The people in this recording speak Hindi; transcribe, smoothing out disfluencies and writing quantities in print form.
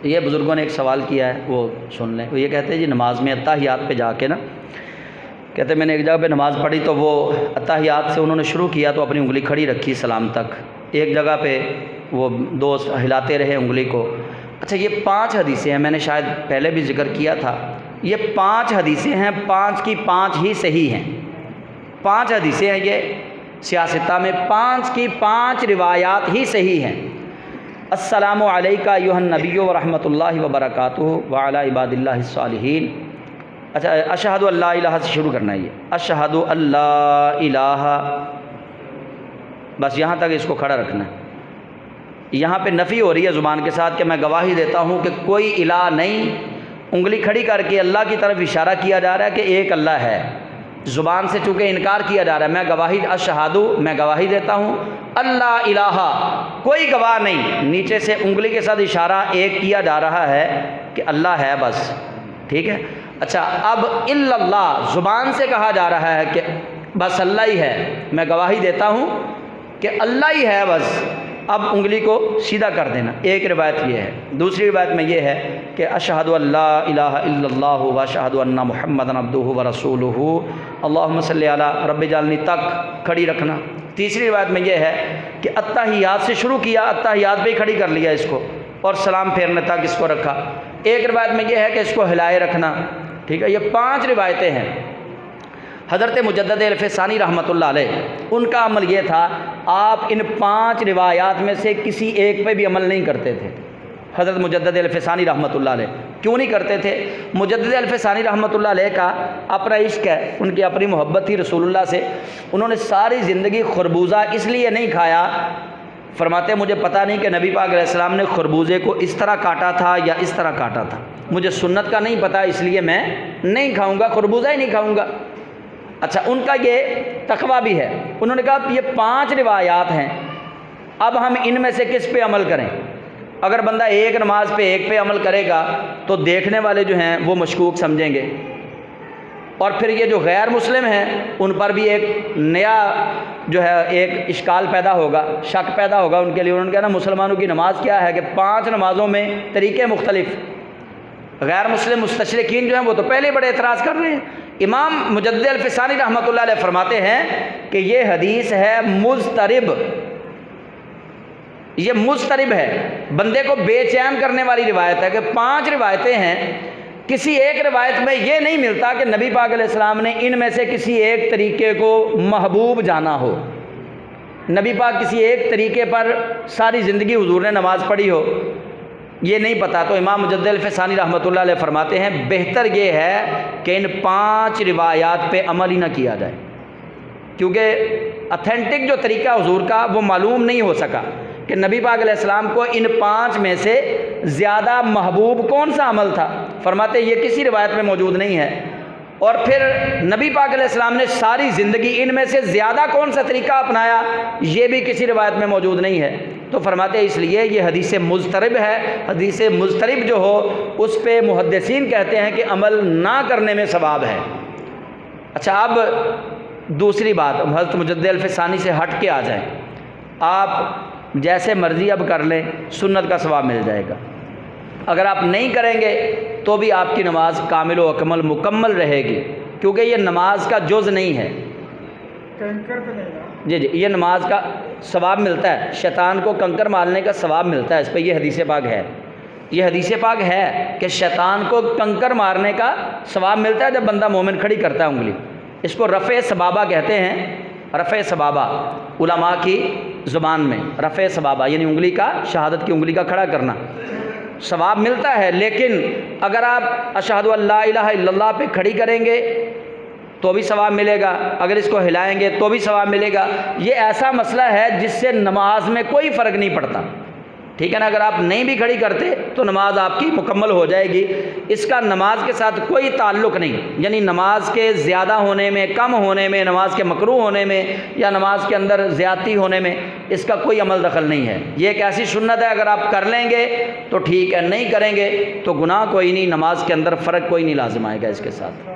ये बुज़ुर्गों ने एक सवाल किया है, वो सुन लें। वो ये कहते हैं जी नमाज में अत्ताहियात पे जाके ना, कहते मैंने एक जगह पे नमाज़ पढ़ी तो वो अत्ताहियात से उन्होंने शुरू किया तो अपनी उंगली खड़ी रखी सलाम तक, एक जगह पे वो दोस्त हिलाते रहे उंगली को। अच्छा, ये 5 हदीसें हैं, मैंने शायद पहले भी जिक्र किया था। ये 5 हदीसें हैं, 5 की 5 ही सही हैं। 5 हदीसें हैं ये सियासता में, 5 की 5 रिवायात ही सही हैं। अस्सलामु अलैका अय्युहन नबिय्यु व रहमतुल्लाहि व बरकातुहू व अला इबादिल्लाहिस सालिहीन। अच्छा, अशहदु अल्ला इलाहा से शुरू करना है ये, अशहदु अल्ला इलाहा, बस यहाँ तक इसको खड़ा रखना है। यहाँ पे नफ़ी हो रही है ज़ुबान के साथ कि मैं गवाही देता हूँ कि कोई इलाह नहीं। उंगली खड़ी करके अल्लाह की तरफ इशारा किया जा रहा है कि एक अल्लाह है। ज़ुबान से चूँकि इनकार किया जा रहा है, मैं गवाही अशहदु, मैं गवाही देता हूँ, अल्लाह इलाहा, कोई गवाह नहीं। नीचे से उंगली के साथ इशारा एक किया जा रहा है कि अल्लाह है, बस ठीक है। अच्छा, अब इल्लल्लाह ज़ुबान से कहा जा रहा है कि बस अल्लाह ही है, मैं गवाही देता हूँ कि अल्लाह ही है बस। अब उंगली को सीधा कर देना, एक रिवायत ये है। दूसरी रिवायत में ये है कि अशहदु अल्ला इलाहा इल्लल्लाह व अशहदु अन्ना मुहम्मदन अब्दुहु व रसूलुहु अल्लाहुम्मा सल्लि अला रब्बि जालनी तक खड़ी रखना। तीसरी रिवायत में ये है कि अत्ताहियात से शुरू किया, अत्ताहियात पे ही खड़ी कर लिया इसको और सलाम फेरने तक इसको रखा। एक रिवायत में ये है कि इसको हिलाए रखना, ठीक है। ये 5 रिवायतें हैं। हज़रत मुजद्दिद अल-फ़सानी रहमतुल्लाह अलैह, उनका अमल ये था, आप इन 5 रिवायात में से किसी एक पे भी अमल नहीं करते थे। हज़रत मुजद्दिद अल-फ़सानी रहमतुल्लाह अलैह क्यों नहीं करते थे? मुजद्दिद अल-फ़सानी रहमतुल्लाह अलैह का अपना इश्क है, उनकी अपनी मोहब्बत थी रसूलुल्लाह से। उन्होंने सारी ज़िंदगी खरबूजा इसलिए नहीं खाया, फरमाते मुझे पता नहीं कि नबी पाक अलैहिस्सलाम ने खरबूजे को इस तरह काटा था या इस तरह काटा था, मुझे सुन्नत का नहीं पता, इसलिए मैं नहीं खाऊँगा, खरबूजा ही नहीं खाऊँगा। अच्छा, उनका ये तकवा भी है। उन्होंने कहा ये 5 रिवायात हैं, अब हम इनमें से किस पे अमल करें? अगर बंदा एक नमाज पे एक पे अमल करेगा तो देखने वाले जो हैं वो मशकूक समझेंगे, और फिर ये जो गैर मुस्लिम हैं उन पर भी एक नया जो है एक इश्काल पैदा होगा, शक पैदा होगा उनके लिए। उन्होंने कहा ना, मुसलमानों की नमाज क्या है कि 5 नमाज़ों में तरीक़े मुख्तलिफ। गैर मुस्लिम मुस्तशरिकीन जो हैं वो तो पहले बड़े एतराज़ कर रहे हैं। इमाम मुजद्दिद अल-फ़सानी रहमतुल्लाह अलैह फरमाते हैं कि ये हदीस है मुज़तरिब, ये मुज़तरिब है, बंदे को बेचैन करने वाली रिवायत है कि 5 रिवायतें हैं, किसी एक रिवायत में ये नहीं मिलता कि नबी पाक अलैहिस्सलाम ने इनमें से किसी एक तरीक़े को महबूब जाना हो। नबी पाक किसी एक तरीक़े पर सारी ज़िंदगी हुज़ूर ने नमाज़ पढ़ी हो, ये नहीं पता। तो इमाम मुजद्दिद अल-फ़सानी रहमतुल्लाह अलैह फरमाते हैं बेहतर ये है कि इन 5 रिवायात पे अमल ही ना किया जाए, क्योंकि अथेंटिक जो तरीका हुज़ूर का वो मालूम नहीं हो सका कि नबी पाक अलैहिस्सलाम को इन 5 में से ज़्यादा महबूब कौन सा अमल था। फरमाते ये किसी रिवायत में मौजूद नहीं है, और फिर नबी पाक अलैहिस्सलाम ने सारी ज़िंदगी इनमें से ज़्यादा कौन सा तरीका अपनाया, ये भी किसी रिवायत में मौजूद नहीं है। तो फरमाते इसलिए ये हदीस मुज़तरिब है। हदीस मुज़तरिब जो हो उस पे मुहद्दिसीन कहते हैं कि अमल ना करने में सवाब है। अच्छा, अब दूसरी बात, हज़रत मुजद्दिद अल-फ़सानी से हट के आ जाएं। आप जैसे मर्ज़ी अब कर लें, सुन्नत का सवाब मिल जाएगा। अगर आप नहीं करेंगे तो भी आपकी नमाज कामिल व अकमल मुकम्मल रहेगी, क्योंकि ये नमाज का जुज़ नहीं है। जी जी, ये नमाज का सवाब मिलता है, शैतान को कंकर मारने का सवाब मिलता है। इस पर यह हदीस पाक है, ये हदीस पाक है कि शैतान को कंकर मारने का सवाब मिलता है जब बंदा मोमिन खड़ी करता है उंगली। इसको रफ़े सबाबा कहते हैं, रफ़े सबाबा उलमा की ज़ुबान में, रफ़े सबाबा यानी उंगली का, शहादत की उंगली का खड़ा करना, सवाब मिलता है। लेकिन अगर आप अशहदु अल्ला इलाहा इल्लल्लाह पे खड़ी करेंगे तो भी सवाब मिलेगा, अगर इसको हिलाएंगे तो भी सवाब मिलेगा। ये ऐसा मसला है जिससे नमाज में कोई फ़र्क नहीं पड़ता, ठीक है ना। अगर आप नहीं भी खड़ी करते तो नमाज आपकी मुकम्मल हो जाएगी, इसका नमाज के साथ कोई ताल्लुक़ नहीं। यानी नमाज के ज़्यादा होने में, कम होने में, नमाज के मकरूह होने में या नमाज के अंदर ज़्यादती होने में इसका कोई अमल दखल नहीं है। ये एक ऐसी सुन्नत है, अगर आप कर लेंगे तो ठीक है, नहीं करेंगे तो गुनाह कोई नहीं, नमाज के अंदर फ़र्क कोई नहीं लाज़िम आएगा इसके साथ।